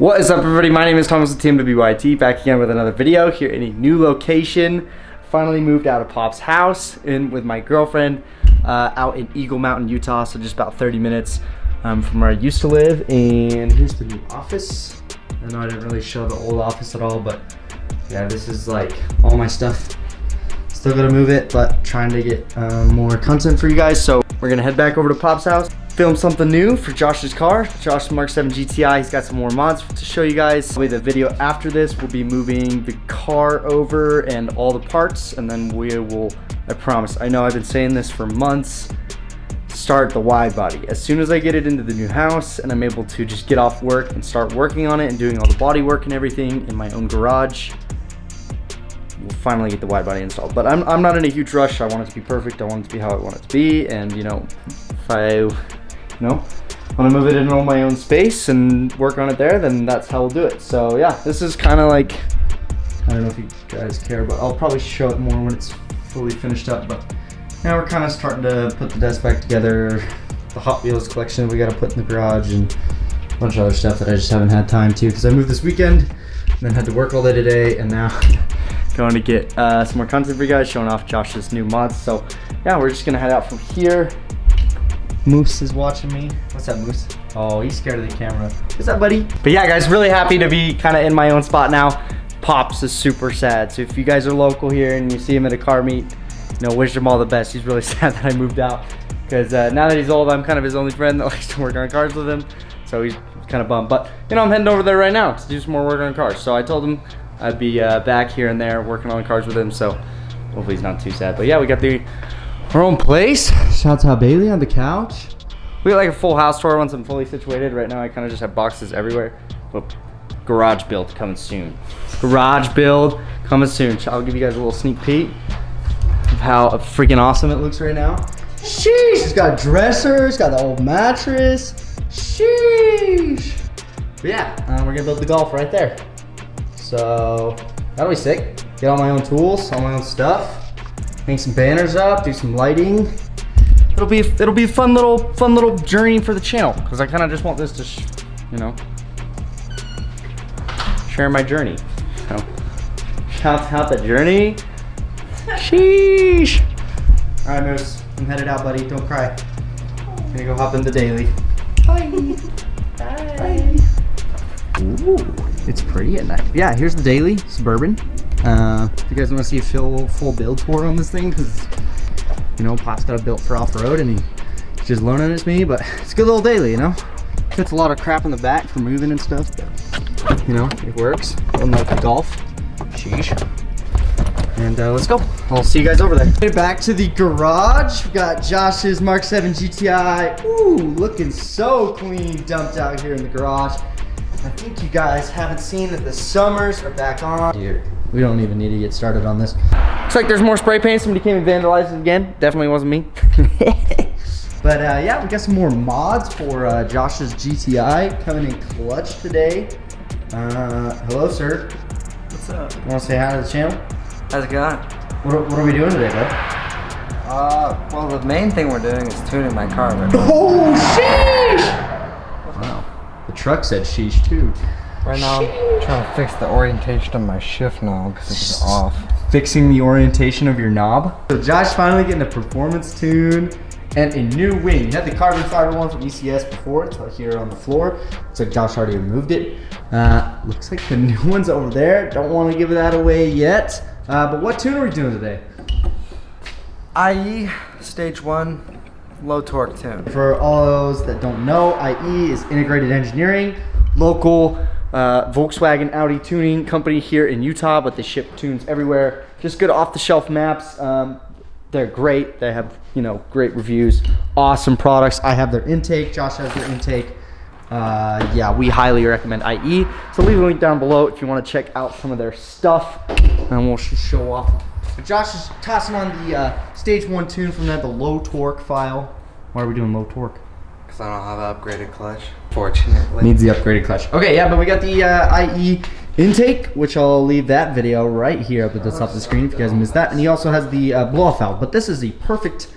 What is up, everybody? My name is Thomas with Team WYT, back again with another video here in a new location. Finally moved out of Pop's house with my girlfriend out in Eagle Mountain, Utah, so just about 30 minutes from where I used to live. And here's the new office. I know I didn't really show the old office at all, but yeah, this is like all my stuff. Still gotta move it, but trying to get more content for you guys. So we're gonna head back over to Pop's house, film something new for Josh's car, Josh's MK7 GTI. He's got some more mods to show you guys. Probably the video after this will be moving the car over and all the parts, and then we will, I promise, I know I've been saying this for months, start the wide body. As soon as I get it into the new house and I'm able to just get off work and start working on it and doing all the body work and everything in my own garage, we'll finally get the wide body installed. But I'm not in a huge rush. I want it to be perfect. I want it to be how I want it to be. And you know, if I want to move it into my own space and work on it there, then that's how we'll do it. So yeah, this is kind of like, I don't know if you guys care, but I'll probably show it more when it's fully finished up. But now we're kind of starting to put the desk back together, the Hot Wheels collection we got to put in the garage, and a bunch of other stuff that I just haven't had time to, because I moved this weekend and then had to work all day today, and now going to get some more content for you guys, showing off Josh's new mods. So yeah, we're just gonna head out from here. Moose is watching me. What's up, Moose? Oh, he's scared of the camera. What's up, buddy? But yeah, guys, really happy to be kind of in my own spot now. Pops is super sad. So if you guys are local here and you see him at a car meet, you know, wish him all the best. He's really sad that I moved out, because now that he's old, I'm kind of his only friend that likes to work on cars with him. So he's kind of bummed. But you know, I'm heading over there right now to do some more work on cars. So I told him I'd be back here and there working on cars with him. So hopefully he's not too sad. But yeah, we got our own place. Shout out to Bailey on the couch. We got like a full house tour once I'm fully situated. Right now I kind of just have boxes everywhere. But garage build coming soon. Garage build coming soon. I'll give you guys a little sneak peek of how freaking awesome it looks right now. Sheesh, it's got a dresser, it's got the old mattress. Sheesh. But yeah, we're gonna build the Golf right there. So that'll be sick. Get all my own tools, all my own stuff. Hang some banners up, do some lighting. It'll be a fun little journey for the channel, because I kind of just want this to, you know, share my journey. So shout out the journey. Sheesh. All right, Moose, I'm headed out, buddy. Don't cry. I'm gonna go hop in the daily. Bye. Bye. Ooh, it's pretty at night. Yeah, here's the daily Suburban. If you guys want to see a full build tour on this thing, because you know, Pop's got it built for off-road and he's just loaning it to me, but it's a good little daily, you know. Fits a lot of crap in the back for moving and stuff, but you know, it works. Unlike the Golf. Sheesh. And let's go. I'll see you guys over there. Back to the garage. We got Josh's MK7 GTI. Ooh, looking so clean, dumped out here in the garage. I think you guys haven't seen that the summers are back on. Here, we don't even need to get started on this. Looks like there's more spray paint. Somebody came and vandalized it again. Definitely wasn't me. But yeah, we got some more mods for Josh's GTI coming in clutch today. Hello, sir. What's up? Want to say hi to the channel? How's it going? What are we doing today, bud? Well, the main thing we're doing is tuning my car. Right now. Oh, sheesh! Wow. The truck said sheesh too. Right now, I'm trying to fix the orientation of my shift knob because it's off. Fixing the orientation of your knob. So Josh finally getting a performance tune and a new wing. You had the carbon fiber one from ECS before. It's out here on the floor. Looks like Josh already removed it. Looks like the new one's over there. Don't want to give that away yet. But what tune are we doing today? IE Stage 1 low torque tune. For all those that don't know, IE is Integrated Engineering, local Volkswagen Audi tuning company here in Utah, but they ship tunes everywhere. Just good off-the-shelf maps. They're great. They have, you know, great reviews, awesome products. I have their intake. Josh has their intake. Yeah, we highly recommend IE. So leave a link down below if you want to check out some of their stuff, and we'll show off. But Josh is tossing on the Stage 1 tune from that, the low torque file. Why are we doing low torque? Because I don't have an upgraded clutch, fortunately. Needs the upgraded clutch. Okay, yeah, but we got the IE intake, which I'll leave that video right here up at the top of the screen if you guys missed that. And he also has the blow-off valve, but this is the perfect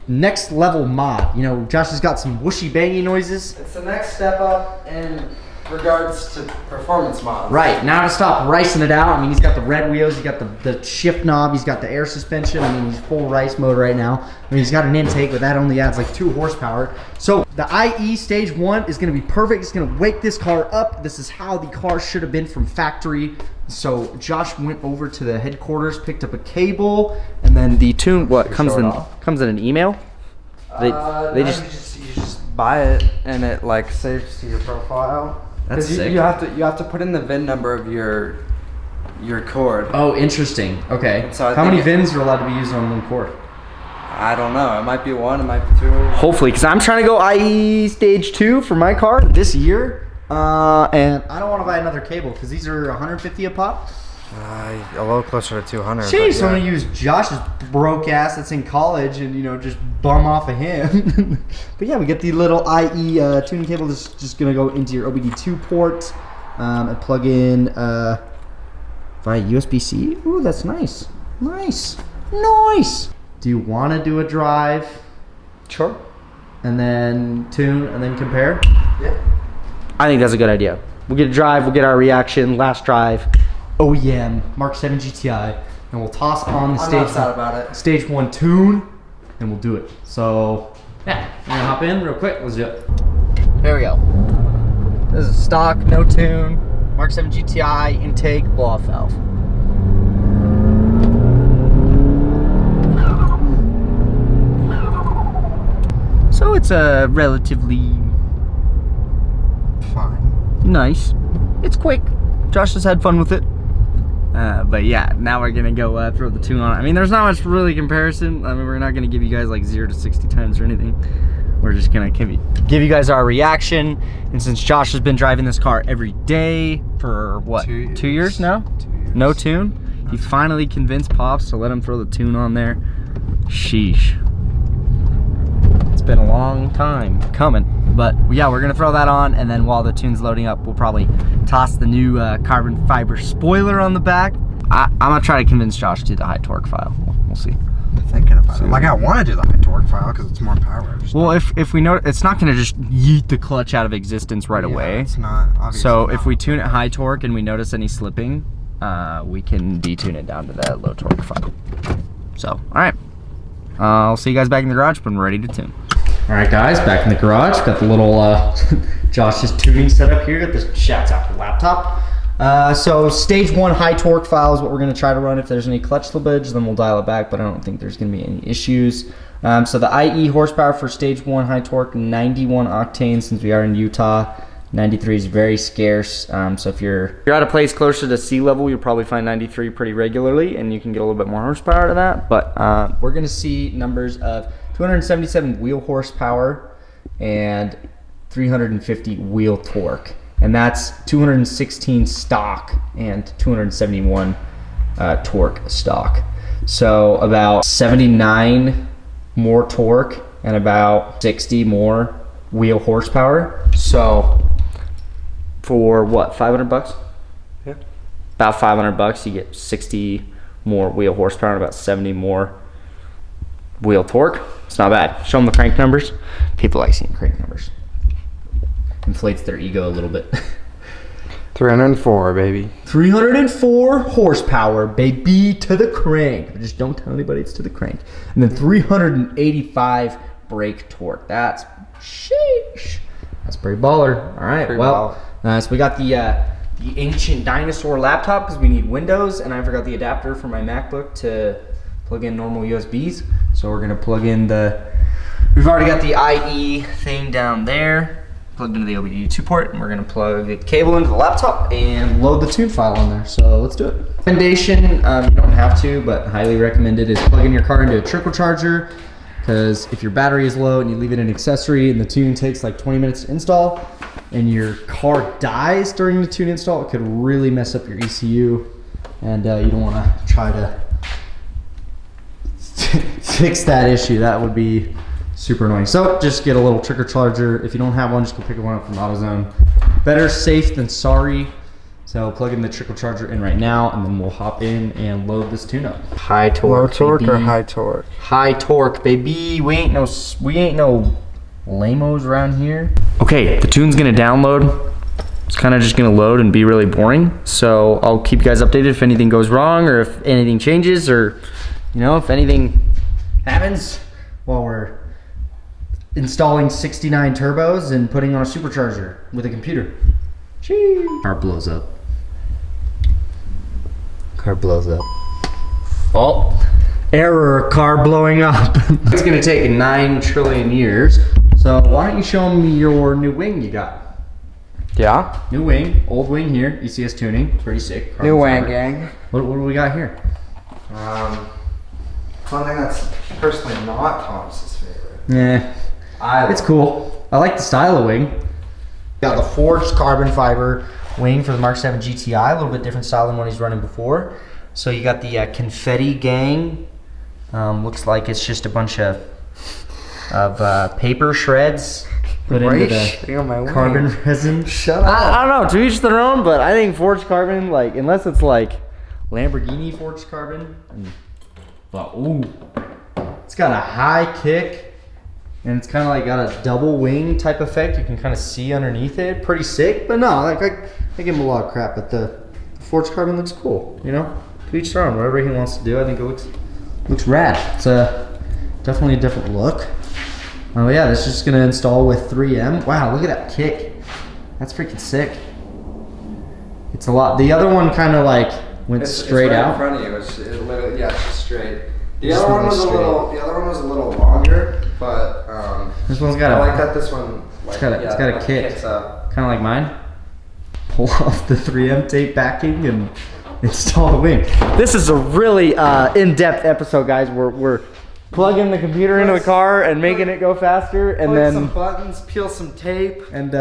next level mod. You know, Josh has got some whooshy bangy noises. It's the next step up in regards to performance mods. Right, now to stop ricing it out. I mean, he's got the red wheels, he's got the shift knob, he's got the air suspension. I mean, he's full rice mode right now. I mean, he's got an intake, but that only adds like 2 horsepower. So the IE stage 1 is gonna be perfect. It's gonna wake this car up. This is how the car should have been from factory. So Josh went over to the headquarters, picked up a cable, and then the tune, what, comes in an email? They just you just buy it and it like saves to your profile. That's sick. You have to put in the VIN number of your cord. Oh, interesting. Okay. So how many VINs are allowed to be used on one cord? I don't know. It might be 1, it might be 2. Hopefully, because I'm trying to go IE stage 2 for my car this year. And I don't want to buy another cable because these are 150 a pop. A little closer to 200. Jeez, so I'm gonna use Josh's broke ass that's in college and just bum off of him. But yeah, we get the little IE tuning cable that's just gonna go into your OBD2 port and plug in via USB-C. Ooh, that's nice. Nice. Do you want to do a drive? Sure. And then tune and then compare? Yeah. I think that's a good idea. We'll get a drive, we'll get our reaction, last drive, OEM, MK7 GTI, and we'll toss on the stage 1 tune, and we'll do it. So, yeah, we're gonna hop in real quick, let's do it. There we go. This is stock, no tune, MK7 GTI, intake, blow-off valve. So it's a relatively nice. It's quick. Josh has had fun with it. But yeah, now we're gonna go throw the tune on it. I mean, there's not much really comparison. I mean, we're not gonna give you guys like 0 to 60 times or anything. We're just gonna give you guys our reaction. And since Josh has been driving this car every day for what, 2 years now? 2 years. No tune? He finally convinced Pops to let him throw the tune on there. Sheesh. It's been a long time coming. But yeah, we're gonna throw that on, and then while the tune's loading up, we'll probably toss the new carbon fiber spoiler on the back. I'm gonna try to convince Josh to do the high torque file. We'll see. I'm thinking about it. Like, I want to do the high torque file because it's more power. Well, if we know it's not gonna just yeet the clutch out of existence right away. It's not. Obviously so not. If we tune it high torque and we notice any slipping, we can detune it down to that low torque file. So, all right. I'll see you guys back in the garage when we're ready to tune. All right, guys, back in the garage. Got the little Josh's tuning set up here. Got the shouts out to the laptop. So stage 1 high torque file is what we're going to try to run. If there's any clutch slippage, then we'll dial it back, but I don't think there's going to be any issues. So the IE horsepower for stage 1 high torque, 91 octane. Since we are in Utah, 93 is very scarce. So if you're at a place closer to sea level, you'll probably find 93 pretty regularly, and you can get a little bit more horsepower out of that. But we're going to see numbers of 277 wheel horsepower and 350 wheel torque, and that's 216 stock and 271 torque stock. So about 79 more torque and about 60 more wheel horsepower. So for what, 500 bucks? Yeah. About 500 bucks, you get 60 more wheel horsepower and about 70 more wheel torque. It's not bad. Show them the crank numbers. People like seeing crank numbers. Inflates their ego a little bit. 304, baby. 304 horsepower, baby, to the crank. Just don't tell anybody it's to the crank. And then 385 brake torque. That's sheesh. That's pretty baller. All right, so we got the ancient dinosaur laptop because we need Windows, and I forgot the adapter for my MacBook to plug in normal USBs. So we're gonna plug in we've already got the IE thing down there, plugged into the OBD2 port, and we're gonna plug the cable into the laptop and load the tune file on there. So let's do it. Recommendation, you don't have to, but highly recommended, is plugging your car into a trickle charger, because if your battery is low and you leave it in accessory and the tune takes like 20 minutes to install and your car dies during the tune install, it could really mess up your ECU, and you don't wanna try to fix that issue. That would be super annoying. So just get a little trickle charger. If you don't have one, just go pick one up from AutoZone. Better safe than sorry. So plug in the trickle charger in right now, and then we'll hop in and load this tune up. High torque. Low torque baby. or high torque? High torque, baby. We ain't no lamos around here. Okay, the tune's gonna download. it's kind of just gonna load and be really boring. So I'll keep you guys updated if anything goes wrong or if anything changes or, you know, if anything happens while we're installing 69 turbos and putting on a supercharger with a computer. Jeez. Car blows up. Car blows up. Oh, error, car blowing up. It's gonna take 9 trillion years. So why don't you show me your new wing you got? Yeah? New wing, old wing here, ECS tuning, pretty sick. New wing, gang. What do we got here? Something that's personally not Thomas's favorite. Yeah, it's cool. I like the style of wing. Got the forged carbon fiber wing for the MK7 GTI, a little bit different style than what he's running before. So you got the confetti gang. Looks like it's just a bunch of paper shreds put into the carbon resin. Shut up. I don't know, to each their own, but I think forged carbon, like, unless it's like Lamborghini forged carbon. But ooh, it's got a high kick. And it's kind of like got a double wing type effect. You can kind of see underneath it. Pretty sick, but no, like I give him a lot of crap. But the forged carbon looks cool, you know? To each their own, whatever he wants to do. I think it looks rad. It's definitely a different look. Oh yeah, this is just gonna install with 3M. Wow, look at that kick. That's freaking sick. It's a lot. The other one kind of like went straight out. In front of you. It's literally, yeah, it's just straight. The other one was a little longer, but this one's got I like that this one. Like, it's got a kick. Kind of like mine. Pull off the 3M tape backing and install the wing. This is a really in-depth episode, guys. We're plugging the computer into the car and making it go faster, and then some buttons, peel some tape, and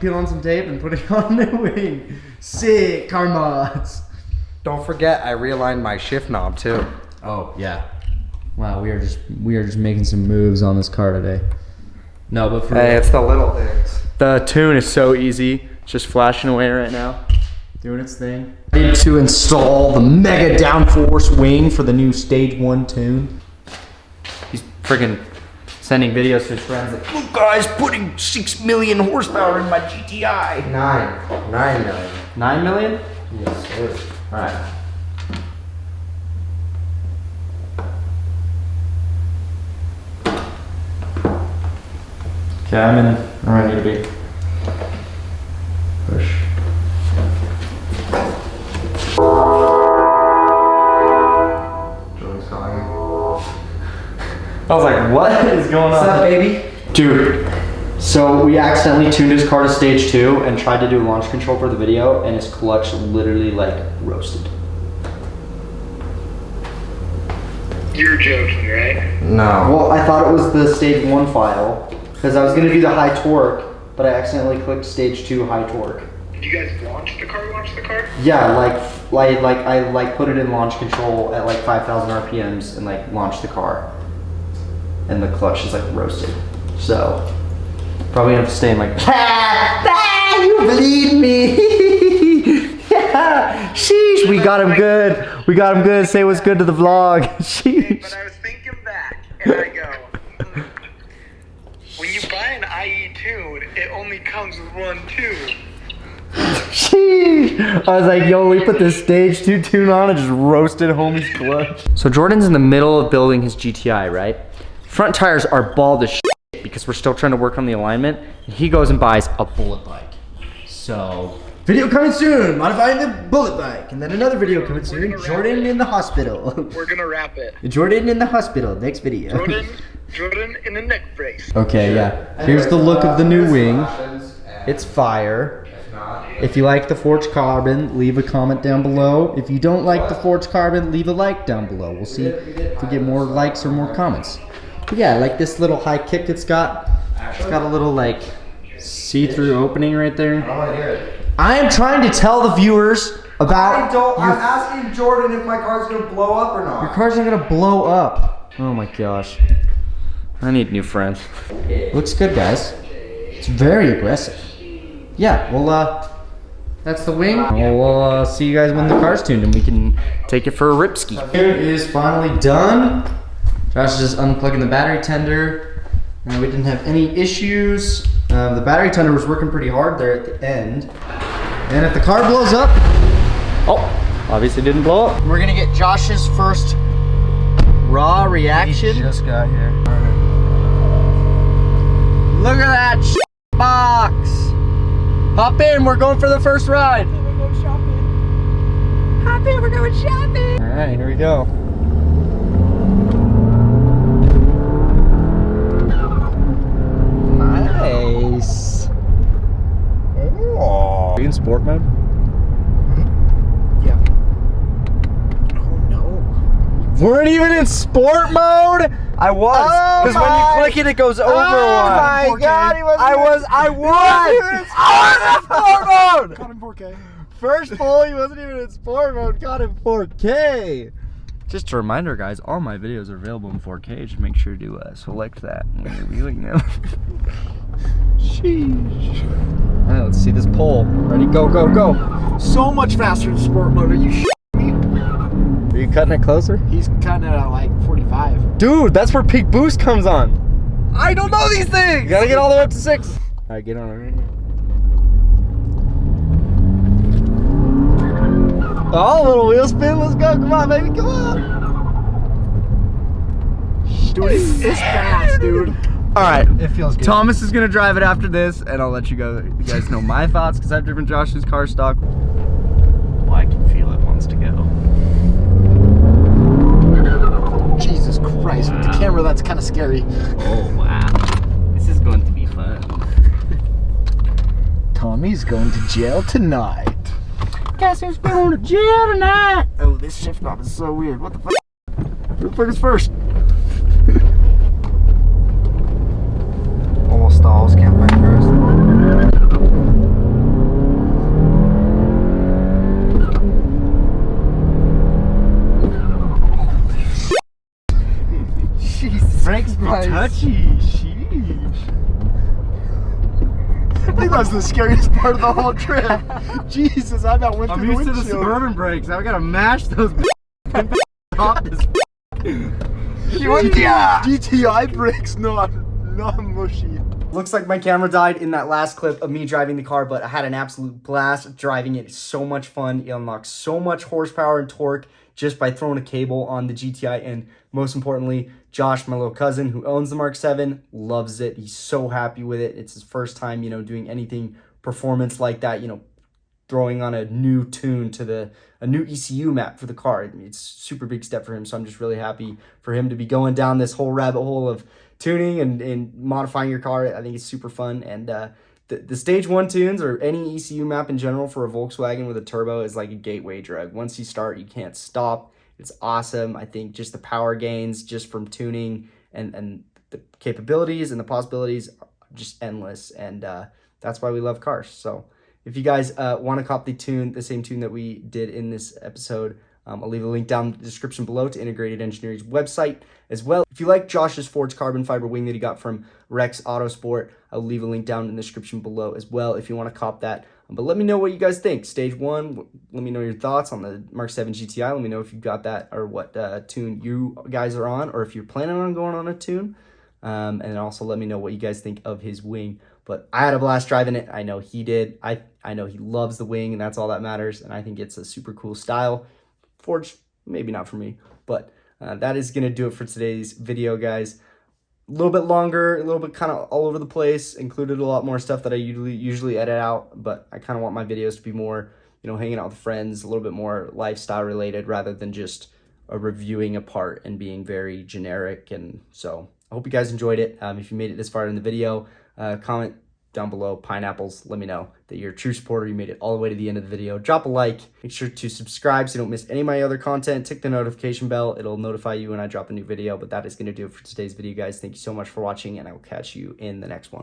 peel on some tape and put it on the wing. Sick car mods. Don't forget, I realigned my shift knob too. Oh yeah. Wow, we are just making some moves on this car today. No, but for hey, it's the little things. The tune is so easy. It's just flashing away right now, doing its thing. Ready to install the mega downforce wing for the new stage 1 tune. He's freaking sending videos to his friends like, look guys, putting 6 million horsepower in my GTI. 9 million. 9 million? Yes, sir. All right. Okay, I'm in where I need to be. Push. Joey's calling me. I was like, what is going on? What's up, baby? Dude, so we accidentally tuned his car to stage 2 and tried to do launch control for the video, and his clutch literally like roasted. You're joking, right? No. Well, I thought it was the stage 1 file because I was gonna do the high torque, but I accidentally clicked stage 2 high torque. Did you guys launch the car? Yeah, I put it in launch control at like 5,000 RPMs and like launched the car, and the clutch is like roasted. So probably gonna have to stay in like, you bleed me. Yeah, sheesh, we got him good. We got him good. Say what's good to the vlog. Sheesh. But I was thinking back, and I go, when you buy an IE tune, it only comes with one tune. Sheesh. I was like, yo, we put this stage 2 tune on and just roasted homie's clutch. So Jordan's in the middle of building his GTI, right? Front tires are bald as shit because we're still trying to work on the alignment. And he goes and buys a bullet bike. So, video coming soon, modifying the bullet bike. And then another video coming soon, Jordan in the hospital. We're gonna wrap it. Jordan in the hospital, next video. Jordan in a neck brace. Okay, yeah. Here's the look of the new wing. It's fire. If you like the forged carbon, leave a comment down below. If you don't like the forged carbon, leave a like down below. We'll see if we get more likes or more comments. But yeah, I like this little high kick it's got. It's got a little like see-through opening right there. I want to hear it. I am trying to tell the viewers about I'm asking Jordan if my car's gonna blow up or not. your car's not gonna blow up. Oh my gosh. I need new friends. Looks good, guys. It's very aggressive. Yeah, well, that's the wing. We'll see you guys when the car's tuned and we can take it for a rip ski. It is finally done. Josh is just unplugging the battery tender. We didn't have any issues. The battery tender was working pretty hard there at the end. And if the car blows up, oh, obviously didn't blow up. We're gonna get Josh's first raw reaction. He just got here. Look at that box. Hop in, we're going for the first ride. We're going shopping. Hop in, we're going shopping. All right, here we go. Nice. Oh. Are you in sport mode? Yeah. Oh no. Weren't even in sport mode? I was. Because when you click it, it goes over one. Oh my god, he was. I was in sport mode. Caught in 4K. First pull, he wasn't even in sport mode. Got in 4K. Just a reminder, guys, all my videos are available in 4K. Just make sure to select that when you're viewing them. Sheesh. All right, let's see this pull. Ready? Go, go, go. So much faster in sport mode. Are you shitting me? Are you cutting it closer? He's cutting it at like 45. Dude, that's where peak boost comes on. I don't know these things. You gotta get all the way up to 6. All right, get on it right here. Oh, little wheel spin. Let's go. Come on, baby. Come on. Dude, it's fast, dude. All right. It feels good. Thomas is going to drive it after this, and I'll let you guys know my thoughts because I've driven Josh's car stock. Well, I can feel it wants to go. Jesus Christ. With the camera, that's kind of scary. Oh, wow. This is going to be fun. Tommy's going to jail tonight. Guess who's going to jail tonight? Oh, this shift knob is so weird. What the fuck? Who the fuck is first? Almost stalls, can't find first. Jesus. Brakes be Christ. touchy. Sheesh. I think that's the scariest part of the whole trip. Jesus, I about went I'm through the used to windshield. the Suburban brakes. I gotta mash those off this. GTI brakes, not mushy. Looks like my camera died in that last clip of me driving the car, but I had an absolute blast driving it. It's so much fun. It unlocks so much horsepower and torque just by throwing a cable on the GTI. And most importantly, Josh, my little cousin who owns the Mark 7, loves it. He's so happy with it. It's his first time, doing anything performance like that, throwing on a new tune to a new ECU map for the car. It's a super big step for him. So I'm just really happy for him to be going down this whole rabbit hole of tuning and modifying your car. I think it's super fun. And the stage 1 tunes or any ECU map in general for a Volkswagen with a turbo is like a gateway drug. Once you start, you can't stop. It's awesome. I think just the power gains just from tuning and the capabilities and the possibilities are just endless. And that's why we love cars. So if you guys want to cop the same tune that we did in this episode, I'll leave a link down in the description below to Integrated Engineering's website as well. If you like Josh's forged carbon fiber wing that he got from Rex Autosport, I'll leave a link down in the description below as well if you want to cop that. But let me know what you guys think. Stage 1, let me know your thoughts on the Mark 7 GTI. Let me know if you've got that or what tune you guys are on or if you're planning on going on a tune. And also let me know what you guys think of his wing. But I had a blast driving it. I know he did. I know he loves the wing, and that's all that matters. And I think it's a super cool style. Forged, maybe not for me. But that is going to do it for today's video, guys. A little bit longer, a little bit kind of all over the place. Included a lot more stuff that I usually edit out. But I kind of want my videos to be more, hanging out with friends, a little bit more lifestyle related rather than just reviewing a part and being very generic. And so I hope you guys enjoyed it. If you made it this far in the video, comment down below, pineapples. Let me know that you're a true supporter. You made it all the way to the end of the video. Drop a like. Make sure to subscribe so you don't miss any of my other content. Tick the notification bell. It'll notify you when I drop a new video. But that is going to do it for today's video, guys. Thank you so much for watching, and I will catch you in the next one.